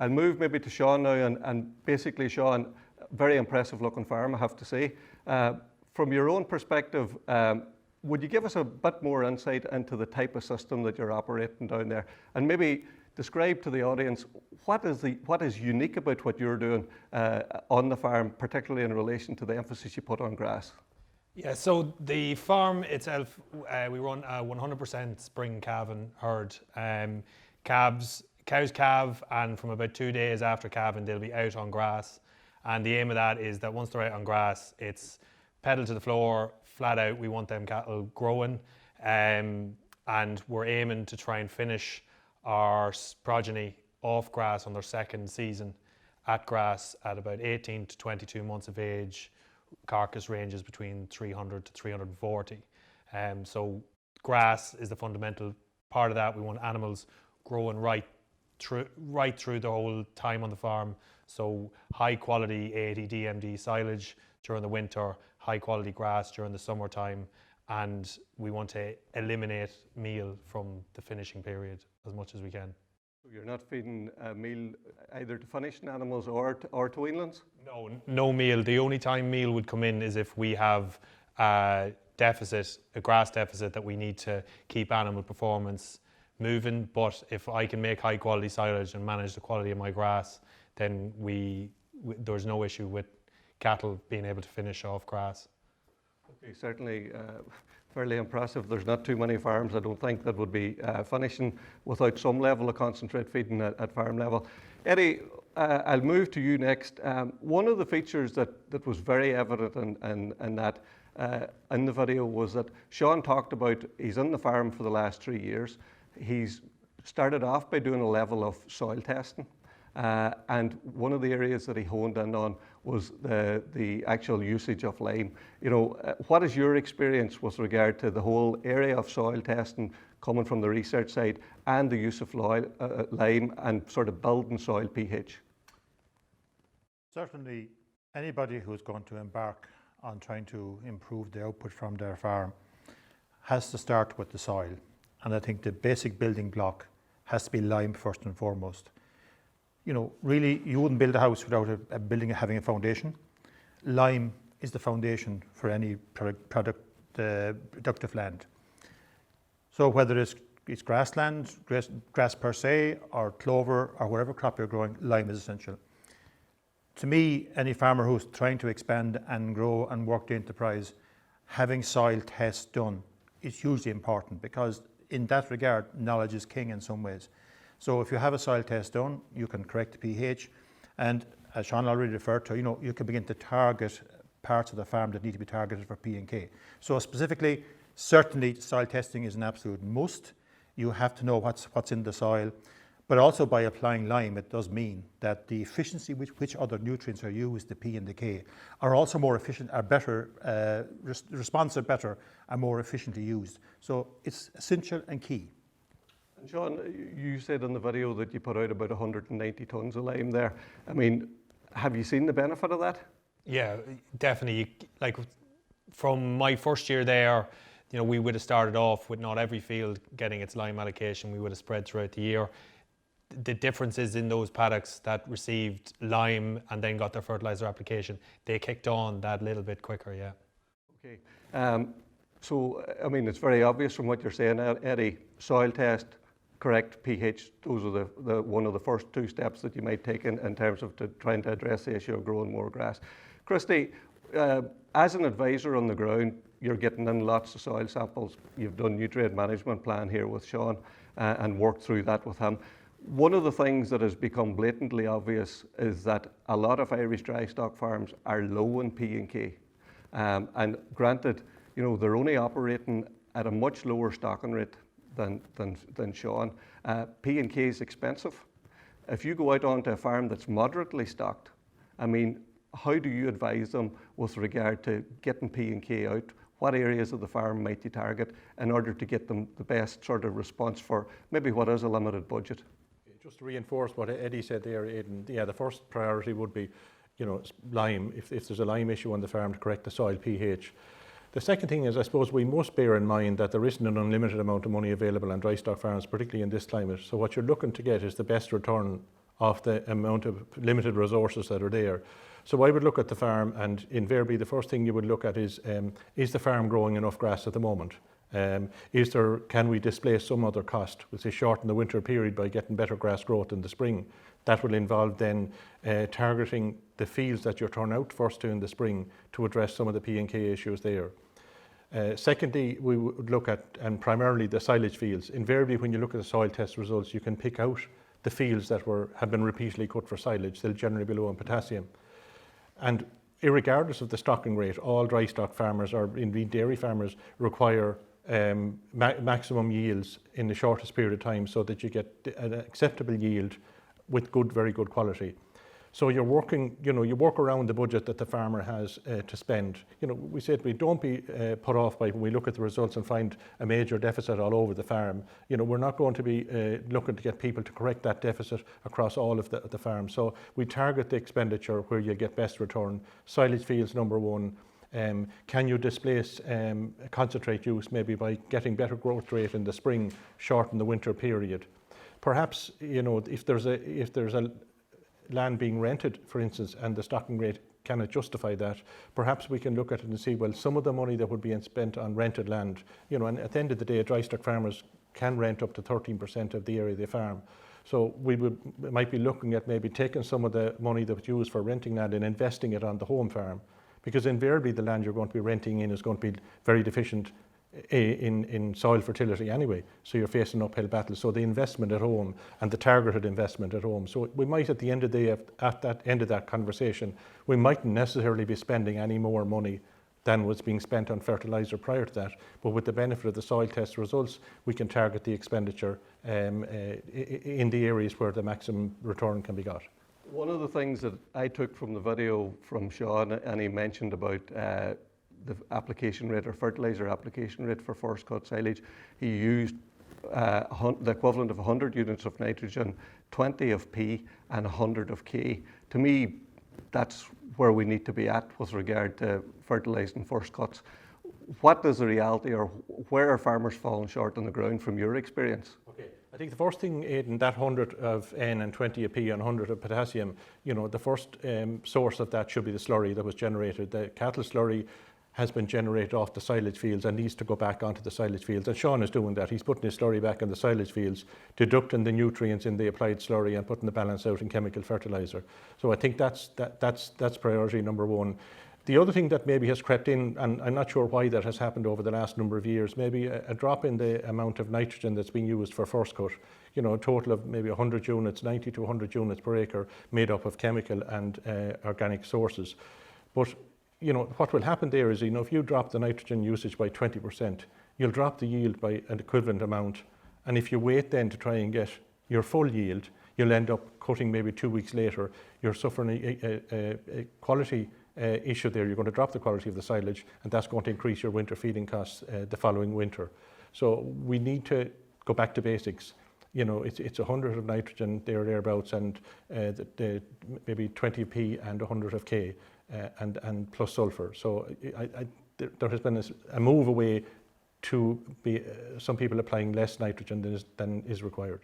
I'll move maybe to Sean now, and basically, Sean, very impressive looking farm, I have to say. From your own perspective, would you give us a bit more insight into the type of system that you're operating down there, and maybe describe to the audience what is unique about what you're doing on the farm, particularly in relation to the emphasis you put on grass? Yeah, so the farm itself, we run a 100% spring calving herd. Cows calve, and from about 2 days after calving, they'll be out on grass. And the aim of that is that once they're out on grass, it's pedal to the floor, flat out. We want them cattle growing, and we're aiming to try and finish our progeny off grass on their second season at grass at about 18 to 22 months of age. Carcass ranges between 300 to 340. So grass is the fundamental part of that. We want animals growing right through the whole time on the farm. So high quality 80 DMD silage during the winter, high quality grass during the summertime, and we want to eliminate meal from the finishing period as much as we can. So you're not feeding meal either to finishing animals or to weanlings? No meal. The only time meal would come in is if we have a grass deficit that we need to keep animal performance moving. But if I can make high quality silage and manage the quality of my grass, then there's no issue with cattle being able to finish off grass. Okay, certainly fairly impressive. There's not too many farms, I don't think, that would be finishing without some level of concentrate feeding at farm level. Eddie, I'll move to you next. One of the features that was very evident in that in the video was that Sean talked about he's in the farm for the last 3 years. He's started off by doing a level of soil testing. And one of the areas that he honed in on was the actual usage of lime. You know, what is your experience with regard to the whole area of soil testing coming from the research side and the use of lime and sort of building soil pH? Certainly, anybody who's going to embark on trying to improve the output from their farm has to start with the soil. And I think the basic building block has to be lime first and foremost. You know, really, you wouldn't build a house without a building having a foundation. Lime is the foundation for any productive land. So whether it's grassland, grass per se, or clover, or whatever crop you're growing, lime is essential. To me, any farmer who's trying to expand and grow and work the enterprise, having soil tests done is hugely important, because in that regard, knowledge is king in some ways. So if you have a soil test done, you can correct the pH, and as Sean already referred to, you know, you can begin to target parts of the farm that need to be targeted for P and K. So specifically, certainly soil testing is an absolute must. You have to know what's in the soil, but also by applying lime, it does mean that the efficiency with which other nutrients are used, the P and the K, are also more efficient, are better, responsive better, and more efficiently used. So it's essential and key. And Sean, you said in the video that you put out about 190 tons of lime there. I mean, have you seen the benefit of that? Yeah, definitely. Like from my first year there, you know, we would have started off with not every field getting its lime allocation. We would have spread throughout the year. The differences in those paddocks that received lime and then got their fertilizer application, they kicked on that little bit quicker, yeah. Okay. So, I mean, it's very obvious from what you're saying, Eddie, soil test, correct pH, those are the one of the first 2 steps that you might take in terms of trying to address the issue of growing more grass. Christy, as an advisor on the ground, you're getting in lots of soil samples. You've done nutrient management plan here with Sean and worked through that with him. One of the things that has become blatantly obvious is that a lot of Irish dry stock farms are low in P and K. And granted, you know, they're only operating at a much lower stocking rate than Sean. P and K is expensive. If you go out onto a farm that's moderately stocked, I mean, how do you advise them with regard to getting P and K out? What areas of the farm might you target in order to get them the best sort of response for maybe what is a limited budget? Just to reinforce what Eddie said there, Aidan, yeah, the first priority would be, you know, lime, if there's a lime issue on the farm, to correct the soil pH. The second thing is, I suppose we must bear in mind that there isn't an unlimited amount of money available on dry stock farms, particularly in this climate. So what you're looking to get is the best return of the amount of limited resources that are there. So I would look at the farm, and invariably the first thing you would look at is the farm growing enough grass at the moment? Can we displace some other cost, we'll say shorten the winter period by getting better grass growth in the spring? That will involve then targeting the fields that you're turning out first in the spring to address some of the P&K issues there. Secondly, we would look at, and primarily, the silage fields. Invariably, when you look at the soil test results, you can pick out the fields that have been repeatedly cut for silage. They'll generally be low in potassium. And irregardless of the stocking rate, all dry stock farmers, or indeed dairy farmers, require maximum yields in the shortest period of time so that you get an acceptable yield with very good quality. So you're working, you work around the budget that the farmer has to spend. We said we don't be put off by when we look at the results and find a major deficit all over the farm. We're not going to be looking to get people to correct that deficit across all of the farm. So we target the expenditure where you get best return. Silage fields, number one. Can you displace concentrate use maybe by getting better growth rate in the spring, shorten the winter period? Perhaps, if there's a land being rented, for instance, and the stocking rate cannot justify that, perhaps we can look at it and see, well, some of the money that would be spent on rented land, and at the end of the day, dry stock farmers can rent up to 13% of the area they farm. So we might be looking at maybe taking some of the money that's used for renting land and investing it on the home farm, because invariably the land you're going to be renting in is going to be very deficient in soil fertility anyway, so you're facing uphill battles. So the investment at home and the targeted investment at home. So we might, at the end of the day, at that end of that conversation, we mightn't necessarily be spending any more money than was being spent on fertiliser prior to that, but with the benefit of the soil test results, we can target the expenditure in the areas where the maximum return can be got. One of the things that I took from the video from Sean, and he mentioned about the application rate or fertiliser application rate for first cut silage, he used the equivalent of 100 units of nitrogen, 20 of P and 100 of K. To me, that's where we need to be at with regard to fertilising first cuts. What is the reality, or where are farmers falling short on the ground from your experience? Okay. I think the first thing, Aidan, that 100 of N and 20 of P and 100 of potassium, the first source of that should be the slurry that was generated. The cattle slurry has been generated off the silage fields and needs to go back onto the silage fields. And Sean is doing that. He's putting his slurry back in the silage fields, deducting the nutrients in the applied slurry and putting the balance out in chemical fertiliser. So I think that's priority number one. The other thing that maybe has crept in, and I'm not sure why that has happened over the last number of years, maybe a drop in the amount of nitrogen that's being used for first cut. A total of maybe 100 units, 90 to 100 units per acre, made up of chemical and organic sources. But what will happen there is, if you drop the nitrogen usage by 20%, you'll drop the yield by an equivalent amount. And if you wait then to try and get your full yield, you'll end up cutting maybe 2 weeks later. You're suffering a quality issue there. You're going to drop the quality of the silage, and that's going to increase your winter feeding costs the following winter. So we need to go back to basics. It's 100 of nitrogen thereabouts, and maybe 20 P and 100 of K. And plus sulfur. So there has been a move away to be some people applying less nitrogen than is required.